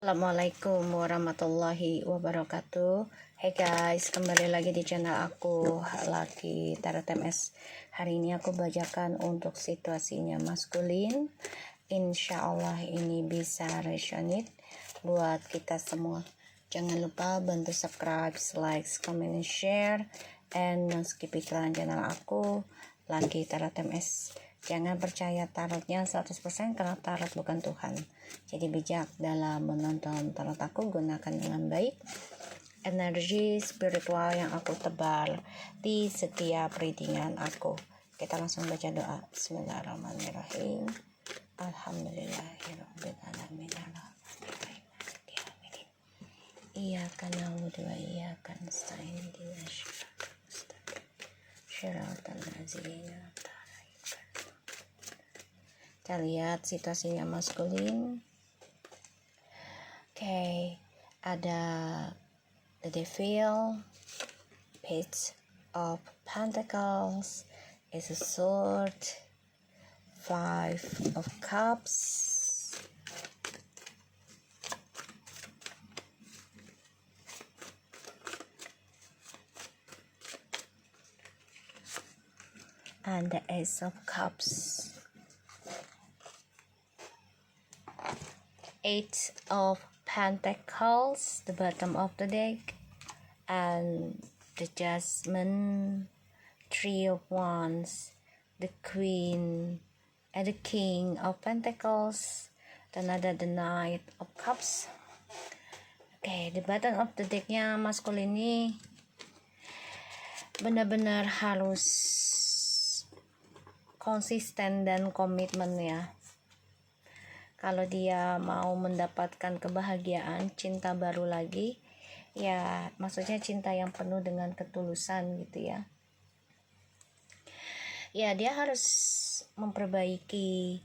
Assalamualaikum warahmatullahi wabarakatuh. Hey guys, kembali lagi di channel aku lagi Tarot MS. Hari ini aku bacakan untuk situasinya maskulin. Insya Allah ini bisa resonate buat kita semua. Jangan lupa bantu subscribe, like, comment, and share, and skip iklan channel aku lagi Tarot MS. Jangan percaya tarotnya 100% karena tarot bukan Tuhan. Jadi bijak dalam menonton tarot aku, gunakan dengan baik energi spiritual yang aku tebar di setiap readingan aku. Kita langsung baca doa. Bismillahirrahmanirrahim. Alhamdulillahirabbil alamin. Iyyaka na'budu wa iyyaka nasta'in. Ihdinas siratal ladzina kita lihat situasinya maskulin. Oke, ada the Devil, Page of Pentacles, is a Sword, Five of Cups, and the Ace of Cups. Eight of Pentacles, the bottom of the deck, and the Judgment, Three of Wands, the Queen, and the King of Pentacles, dan ada the Knight of Cups. Oke, the bottom of the decknya maskulin ini benar-benar harus konsisten dan komitmen ya. Kalau dia mau mendapatkan kebahagiaan, cinta baru lagi, ya maksudnya cinta yang penuh dengan ketulusan gitu ya. Ya dia harus memperbaiki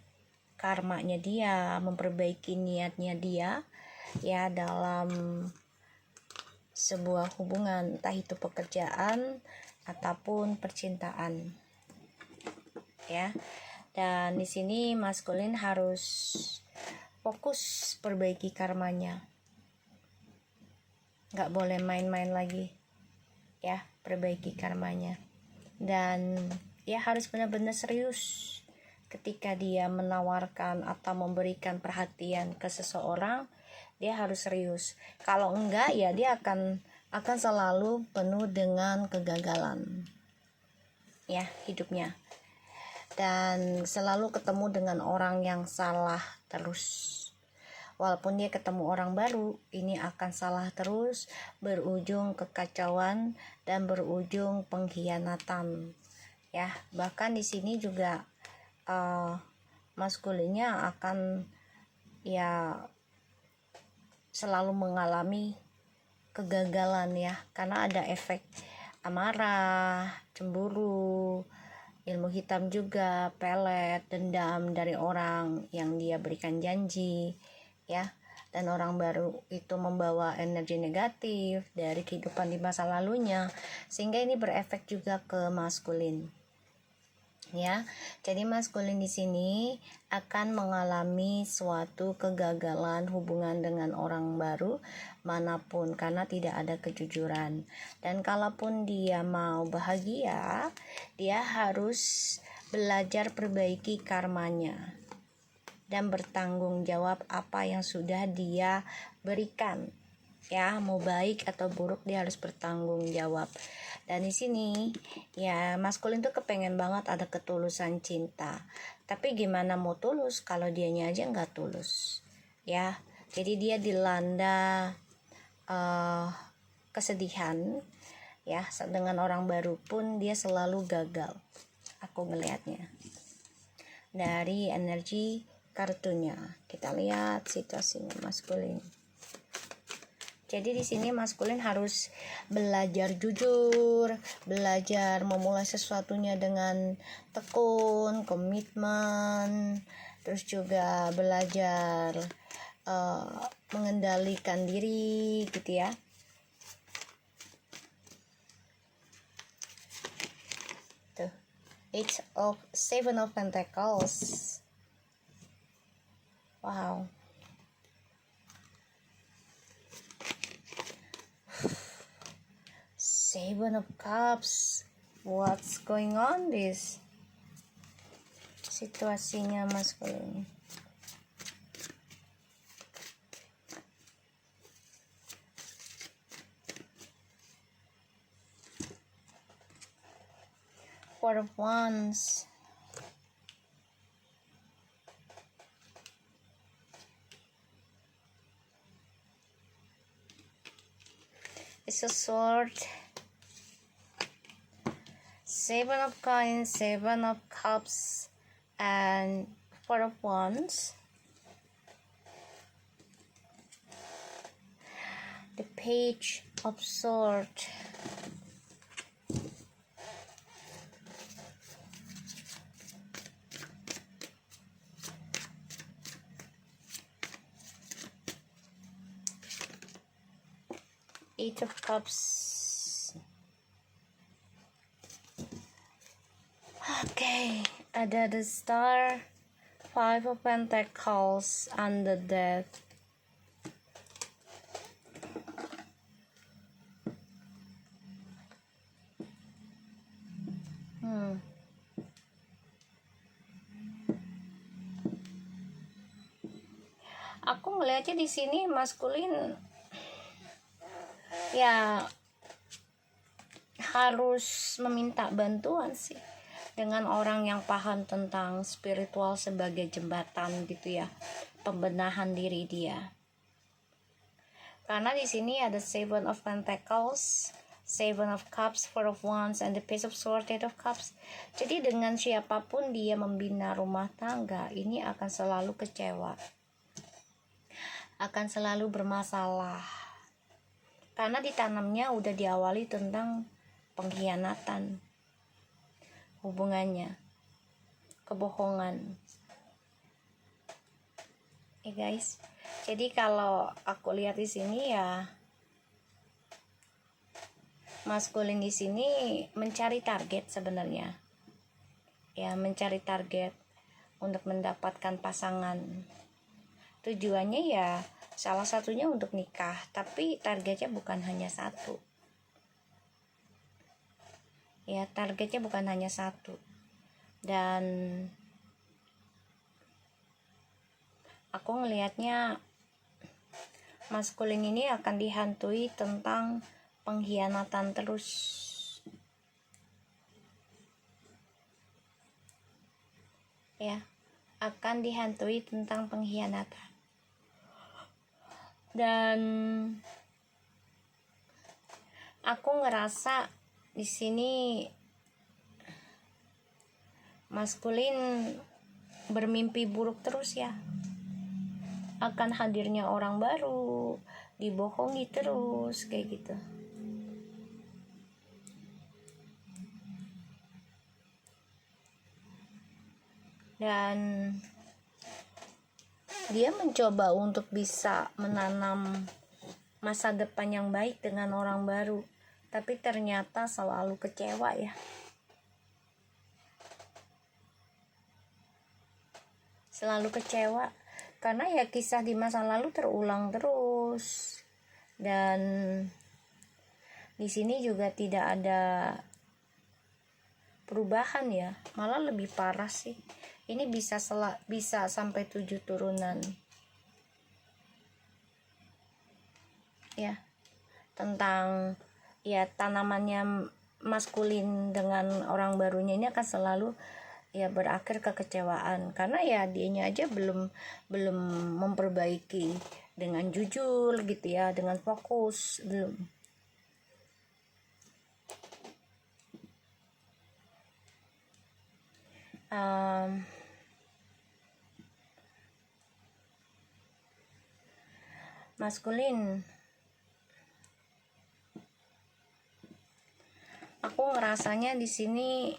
karmanya dia, memperbaiki niatnya dia ya dalam sebuah hubungan, entah itu pekerjaan ataupun percintaan. Ya. Dan di sini maskulin harus fokus perbaiki karmanya, nggak boleh main-main lagi ya, perbaiki karmanya. Dan ya harus benar-benar serius ketika dia menawarkan atau memberikan perhatian ke seseorang. Dia harus serius, kalau enggak ya dia akan selalu penuh dengan kegagalan ya hidupnya, dan selalu ketemu dengan orang yang salah terus. Walaupun dia ketemu orang baru, ini akan salah terus, berujung kekacauan dan berujung pengkhianatan. Ya, bahkan di sini juga maskulinnya akan ya selalu mengalami kegagalan ya, karena ada efek amarah, cemburu, ilmu hitam juga, pelet, dendam dari orang yang dia berikan janji ya. Dan orang baru itu membawa energi negatif dari kehidupan di masa lalunya, sehingga ini berefek juga ke maskulin ya. Jadi maskulin di sini akan mengalami suatu kegagalan hubungan dengan orang baru manapun karena tidak ada kejujuran. Dan kalaupun dia mau bahagia, dia harus belajar perbaiki karmanya dan bertanggung jawab apa yang sudah dia berikan ya, mau baik atau buruk dia harus bertanggung jawab. Dan di sini ya maskulin tuh kepengen banget ada ketulusan cinta, tapi gimana mau tulus kalau dianya aja nggak tulus ya. Jadi dia dilanda kesedihan ya, dengan orang baru pun dia selalu gagal, aku ngelihatnya dari energi kartunya. Kita lihat situasinya maskulin. Jadi di sini maskulin harus belajar jujur, belajar memulai sesuatunya dengan tekun, komitmen, terus juga belajar mengendalikan diri gitu ya. Tuh, Seven of Pentacles. Wow. Seven of Cups. What's going on this? Situasinya maskulin. Four of Wands. It's a sword. Seven of Coins, Seven of Cups, and Four of Wands. The Page of Swords. Eight of Cups. Okay, ada the Star, Five of Pentacles, and the Death. Aku melihatnya di sini maskulin ya harus meminta bantuan sih dengan orang yang paham tentang spiritual sebagai jembatan gitu ya, pembenahan diri dia. Karena di sini ada Seven of Pentacles, Seven of Cups, Four of Wands, and the Page of Swords, Eight of Cups. Jadi dengan siapapun dia membina rumah tangga, ini akan selalu kecewa, akan selalu bermasalah. Karena ditanamnya udah diawali tentang pengkhianatan hubungannya, kebohongan. Ya guys. Jadi kalau aku lihat di sini ya maskulin di sini mencari target sebenarnya. Ya, mencari target untuk mendapatkan pasangan. Tujuannya ya salah satunya untuk nikah, tapi targetnya bukan hanya satu. Ya, targetnya bukan hanya satu. Dan aku ngelihatnya maskulin ini akan dihantui tentang pengkhianatan terus. Ya, akan dihantui tentang pengkhianatan. Dan aku ngerasa di sini maskulin bermimpi buruk terus ya. Akan hadirnya orang baru, dibohongi terus kayak gitu. Dan dia mencoba untuk bisa menanam masa depan yang baik dengan orang baru, tapi ternyata selalu kecewa ya. Selalu kecewa karena ya kisah di masa lalu terulang terus. Dan di sini juga tidak ada perubahan ya, malah lebih parah sih. Ini bisa sampai 7 turunan. Ya, tentang ya tanamannya maskulin dengan orang barunya ini akan selalu ya berakhir kekecewaan, karena ya dianya aja belum memperbaiki dengan jujur gitu ya, dengan fokus belum. Maskulin, aku ngerasanya di sini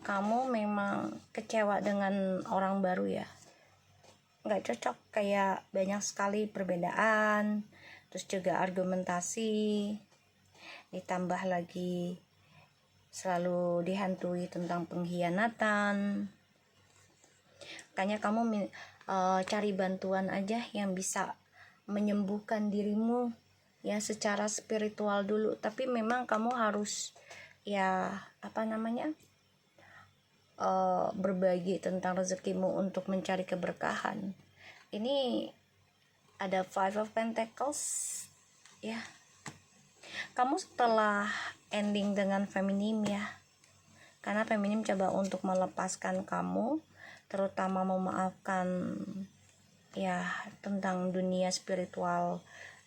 kamu memang kecewa dengan orang baru ya, nggak cocok, kayak banyak sekali perbedaan, terus juga argumentasi, ditambah lagi selalu dihantui tentang pengkhianatan. Makanya kamu cari bantuan aja yang bisa menyembuhkan dirimu ya secara spiritual dulu, tapi memang kamu harus ya berbagi tentang rezekimu untuk mencari keberkahan. Ini ada Five of Pentacles ya. Kamu setelah ending dengan feminim ya, karena feminim coba untuk melepaskan kamu, terutama memaafkan ya tentang dunia spiritual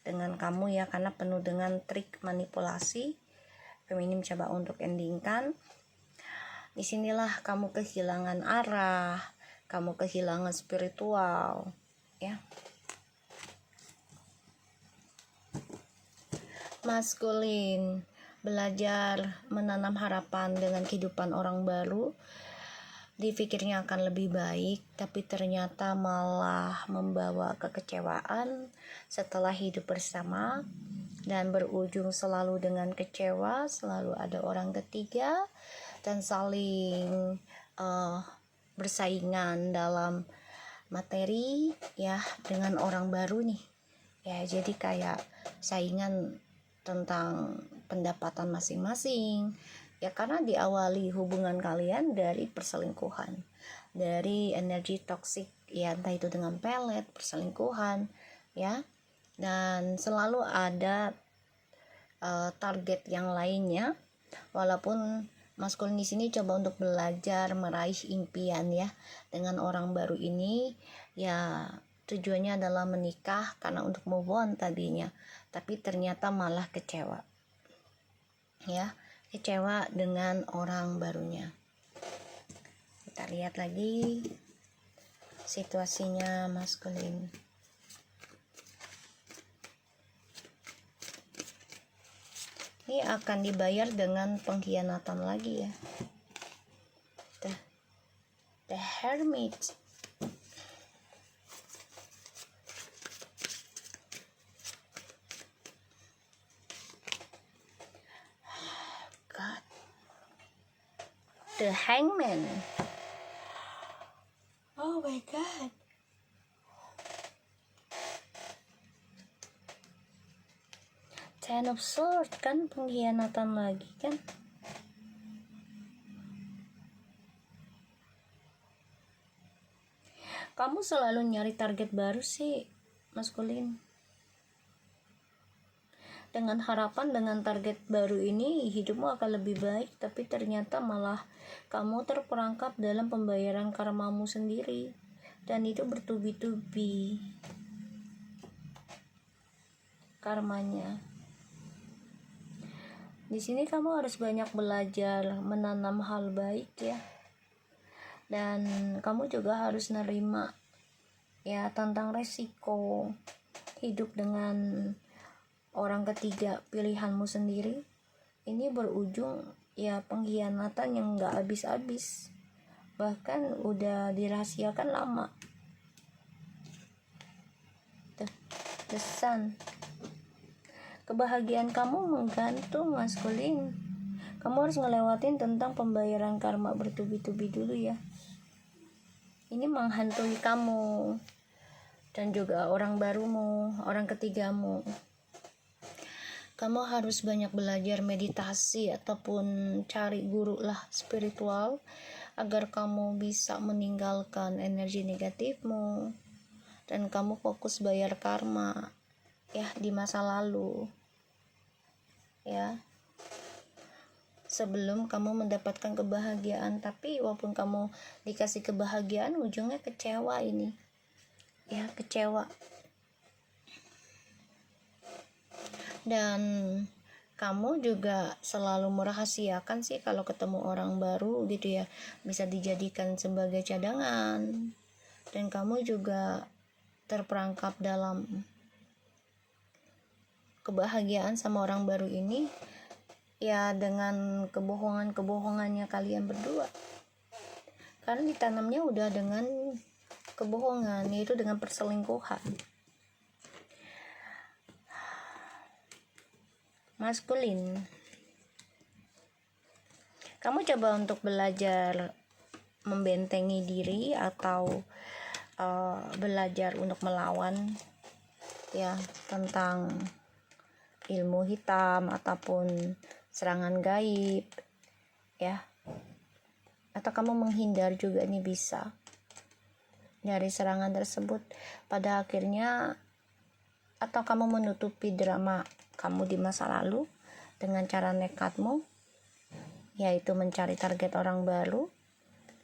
dengan kamu ya, karena penuh dengan trik manipulasi. Feminim coba untuk endingkan. Disinilah kamu kehilangan arah, kamu kehilangan spiritual ya. Maskulin, belajar menanam harapan dengan kehidupan orang baru. Dipikirnya akan lebih baik, tapi ternyata malah membawa kekecewaan setelah hidup bersama, dan berujung selalu dengan kecewa. Selalu ada orang ketiga dan saling bersaingan dalam materi ya dengan orang baru nih ya. Jadi kayak saingan tentang pendapatan masing-masing ya, karena diawali hubungan kalian dari perselingkuhan, dari energi toksik ya, entah itu dengan pelet, perselingkuhan ya, dan selalu ada target yang lainnya. Walaupun maskulin di sini coba untuk belajar meraih impian ya dengan orang baru ini ya, tujuannya adalah menikah karena untuk move on tadinya, tapi ternyata malah kecewa ya, kecewa dengan orang barunya. Kita lihat lagi situasinya maskulin. Ini akan dibayar dengan pengkhianatan lagi ya. The Hermit. God. The Hangman. Oh my God. Ten of Swords, kan pengkhianatan lagi kan. Kamu selalu nyari target baru sih maskulin, dengan harapan dengan target baru ini hidupmu akan lebih baik, tapi ternyata malah kamu terperangkap dalam pembayaran karmamu sendiri, dan itu bertubi-tubi karmanya. Di sini kamu harus banyak belajar menanam hal baik ya, dan kamu juga harus nerima ya tentang resiko hidup dengan orang ketiga pilihanmu sendiri. Ini berujung ya pengkhianatan yang gak habis-habis, bahkan udah dirahasiakan lama. The Sun. Kebahagiaan kamu menggantung maskulin. Kamu harus ngelewatin tentang pembayaran karma bertubi-tubi dulu ya. Ini menghantui kamu dan juga orang barumu, orang ketigamu. Kamu harus banyak belajar meditasi ataupun cari guru lah spiritual agar kamu bisa meninggalkan energi negatifmu dan kamu fokus bayar karma ya di masa lalu ya, sebelum kamu mendapatkan kebahagiaan. Tapi walaupun kamu dikasih kebahagiaan, ujungnya kecewa ini ya, kecewa. Dan kamu juga selalu merahasiakan sih kalau ketemu orang baru gitu ya, bisa dijadikan sebagai cadangan, dan kamu juga terperangkap dalam kebahagiaan sama orang baru ini ya, dengan kebohongannya kalian berdua, karena ditanamnya udah dengan kebohongan, yaitu dengan perselingkuhan. Maskulin, kamu coba untuk belajar membentengi diri atau belajar untuk melawan ya tentang ilmu hitam ataupun serangan gaib ya, atau kamu menghindar juga nih bisa dari serangan tersebut pada akhirnya, atau kamu menutupi drama kamu di masa lalu dengan cara nekatmu, yaitu mencari target orang baru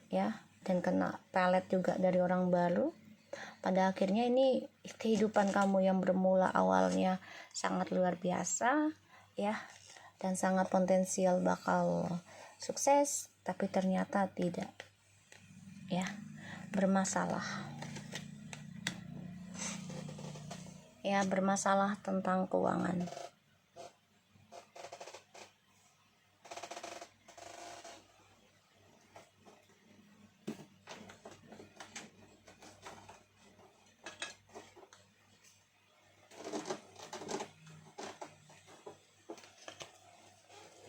ya, dan kena pelet juga dari orang baru. Pada akhirnya ini kehidupan kamu yang bermula awalnya sangat luar biasa ya, dan sangat potensial bakal sukses, tapi ternyata tidak ya, bermasalah ya, bermasalah tentang keuangan.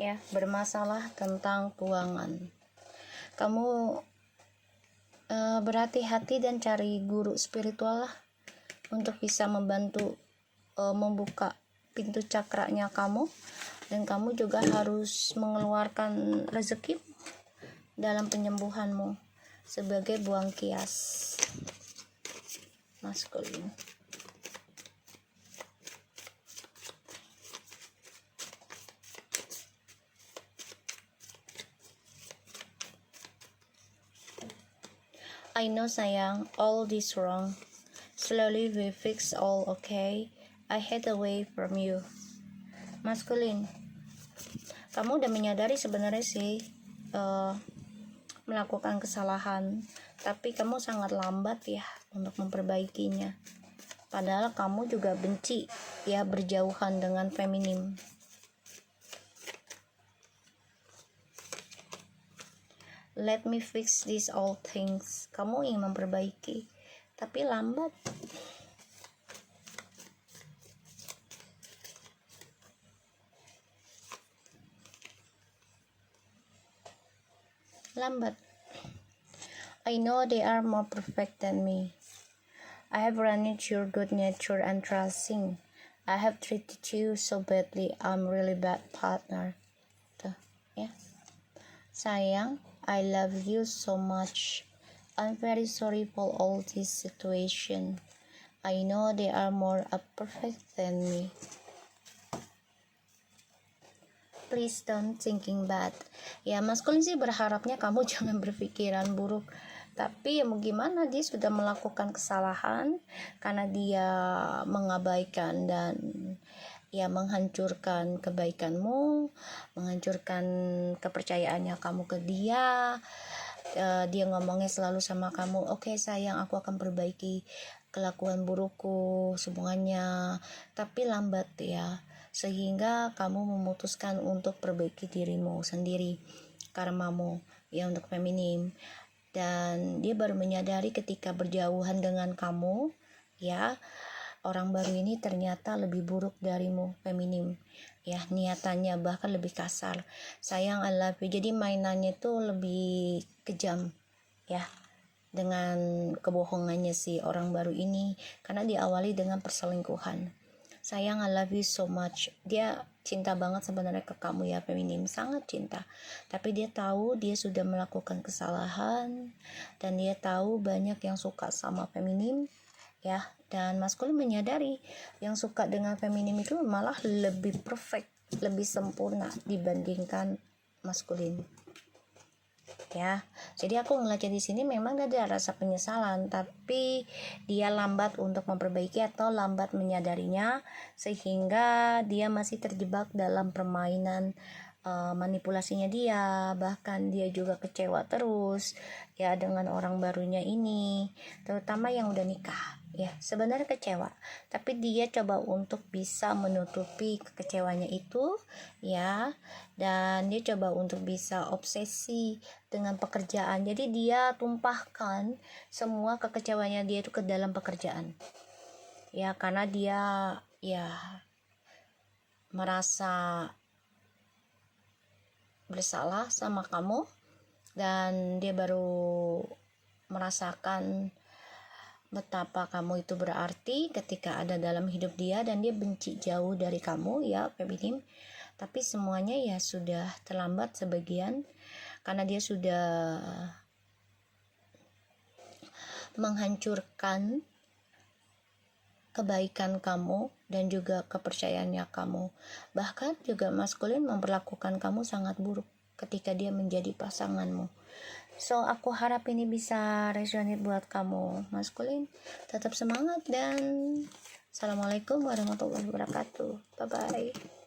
Ya, bermasalah tentang keuangan. Kamu berhati-hati dan cari guru spiritual lah untuk bisa membantu membuka pintu cakranya kamu, dan kamu juga harus mengeluarkan rezeki dalam penyembuhanmu sebagai buang kias maskulin. I know sayang, all this wrong. Slowly we fix all okay. I hide away from you. Maskulin, kamu udah menyadari sebenarnya sih melakukan kesalahan, tapi kamu sangat lambat ya untuk memperbaikinya. Padahal kamu juga benci ya berjauhan dengan feminim. Let me fix these all things. Kamu ingin memperbaiki, tapi lambat. Lambat. I know they are more perfect than me. I have run into your good nature and trusting. I have treated you so badly. I'm really bad partner. Tuh, ya. Sayang, I love you so much. I'm very sorry for all this situation. I know they are more perfect than me. Please don't thinking bad. Ya, maskulin sih berharapnya kamu jangan berpikiran buruk. Tapi ya mau gimana, dia sudah melakukan kesalahan karena dia mengabaikan dan ya menghancurkan kebaikanmu, menghancurkan kepercayaannya kamu ke dia. Dia ngomongnya selalu sama kamu, oke sayang, aku akan perbaiki kelakuan burukku semuanya, tapi lambat ya, sehingga kamu memutuskan untuk perbaiki dirimu sendiri, karmamu ya, untuk feminim. Dan dia baru menyadari ketika berjauhan dengan kamu ya, orang baru ini ternyata lebih buruk darimu feminim ya, niatannya bahkan lebih kasar. Sayang, I love you. Jadi mainannya tuh lebih kejam ya dengan kebohongannya si orang baru ini, karena diawali dengan perselingkuhan. Sayang, I love you so much. Dia cinta banget sebenarnya ke kamu ya feminim, sangat cinta. Tapi dia tahu dia sudah melakukan kesalahan, dan dia tahu banyak yang suka sama feminim ya, dan maskulin menyadari yang suka dengan feminim itu malah lebih perfect, lebih sempurna dibandingkan maskulin ya. Jadi aku ngeliat di sini memang ada rasa penyesalan, tapi dia lambat untuk memperbaiki atau lambat menyadarinya, sehingga dia masih terjebak dalam permainan manipulasinya dia. Bahkan dia juga kecewa terus ya dengan orang barunya ini, terutama yang udah nikah ya. Sebenarnya kecewa, tapi dia coba untuk bisa menutupi kekecewanya itu ya, dan dia coba untuk bisa obsesi dengan pekerjaan. Jadi dia tumpahkan semua kekecewanya dia itu ke dalam pekerjaan ya, karena dia ya merasa bersalah sama kamu, dan dia baru merasakan betapa kamu itu berarti ketika ada dalam hidup dia, dan dia benci jauh dari kamu ya feminim. Tapi semuanya ya sudah terlambat sebagian, karena dia sudah menghancurkan kebaikan kamu dan juga kepercayaannya kamu. Bahkan juga maskulin memperlakukan kamu sangat buruk ketika dia menjadi pasanganmu. So aku harap ini bisa resonate buat kamu maskulin. Tetap semangat dan assalamualaikum warahmatullahi wabarakatuh. Bye bye.